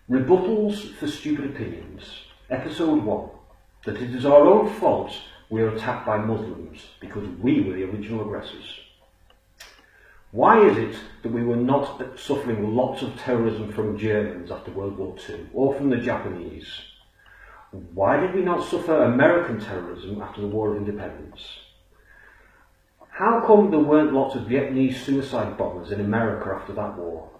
Rebuttals for Stupid Opinions, Episode 1, that it is our own fault we are attacked by Muslims because we were the original aggressors. Why is it that we were not suffering lots of terrorism from Germans after World War II, or from the Japanese? Why did we not suffer American terrorism after the War of Independence? How come there weren't lots of Vietnamese suicide bombers in America after that war?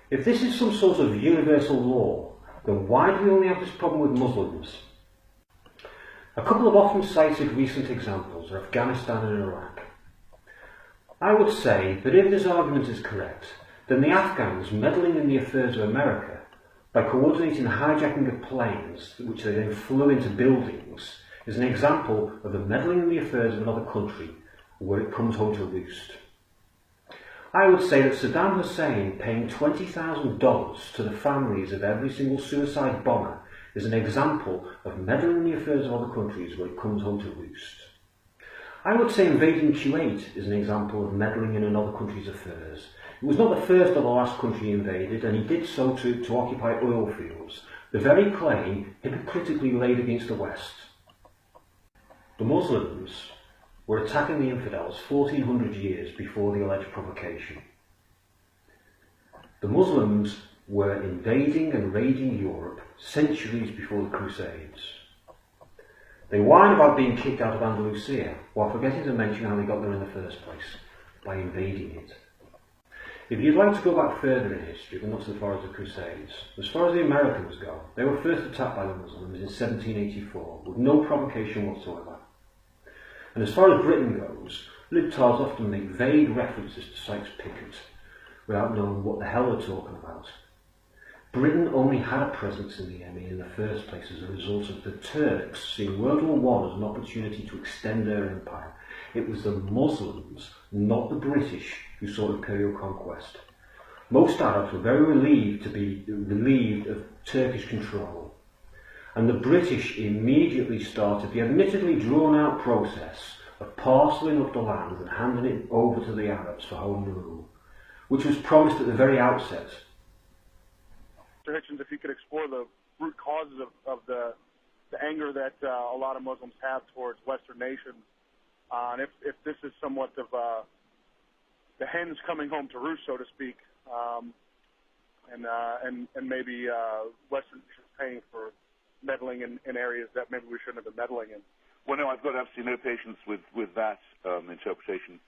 If this is some sort of universal law, then why do we only have this problem with Muslims? A couple of often cited recent examples are Afghanistan and Iraq. I would say that if this argument is correct, then the Afghans meddling in the affairs of America by coordinating the hijacking of planes which they then flew into buildings is an example of the meddling in the affairs of another country where it comes home to roost. I would say that Saddam Hussein paying $20,000 to the families of every single suicide bomber is an example of meddling in the affairs of other countries where it comes home to roost. I would say invading Kuwait is an example of meddling in another country's affairs. It was not the first or the last country he invaded, and he did so to occupy oil fields, the very claim hypocritically laid against the West. The Muslims were attacking the infidels 1400 years before the alleged provocation. The Muslims were invading and raiding Europe centuries before the Crusades. They whine about being kicked out of Andalusia, while forgetting to mention how they got there in the first place, by invading it. If you'd like to go back further in history, but not so far as the Crusades, as far as the Americans go, they were first attacked by the Muslims in 1784, with no provocation whatsoever. And as far as Britain goes, libtards often make vague references to Sykes-Picot, without knowing what the hell they're talking about. Britain only had a presence in the EMI in the first place as a result of the Turks seeing World War I as an opportunity to extend their empire. It was the Muslims, not the British, who sought imperial conquest. Most Arabs were very relieved to be relieved of Turkish control, and the British immediately started the admittedly drawn-out process of parcelling up the land and handing it over to the Arabs for home rule, which was promised at the very outset. Mr. Hitchens, if you could explore the root causes of the anger that a lot of Muslims have towards Western nations, and if this is somewhat of the hens coming home to roost, so to speak, and maybe Western nations paying for meddling in areas that maybe we shouldn't have been meddling in. Well, no, I've got absolutely no patience with that interpretation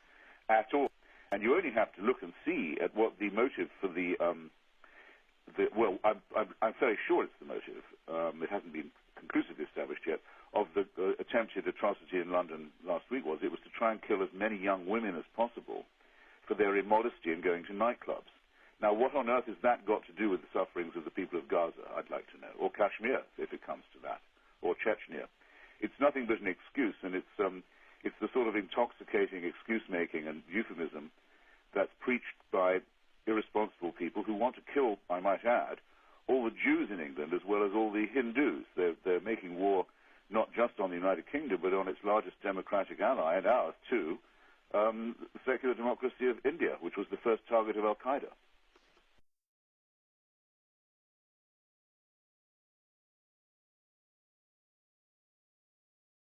at all. And you only have to look and see at what the motive for well, I'm very sure it's the motive. It hasn't been conclusively established yet. Of the attempted atrocity in London last week was it was to try and kill as many young women as possible for their immodesty in going to nightclubs. Now, what on earth has that got to do with the sufferings of the people of Gaza, I'd like to know, or Kashmir, if it comes to that, or Chechnya? It's nothing but an excuse, and it's the sort of intoxicating excuse-making and euphemism that's preached by irresponsible people who want to kill, I might add, all the Jews in England as well as all the Hindus. They're making war not just on the United Kingdom, but on its largest democratic ally, and ours too, the secular democracy of India, which was the first target of Al-Qaeda.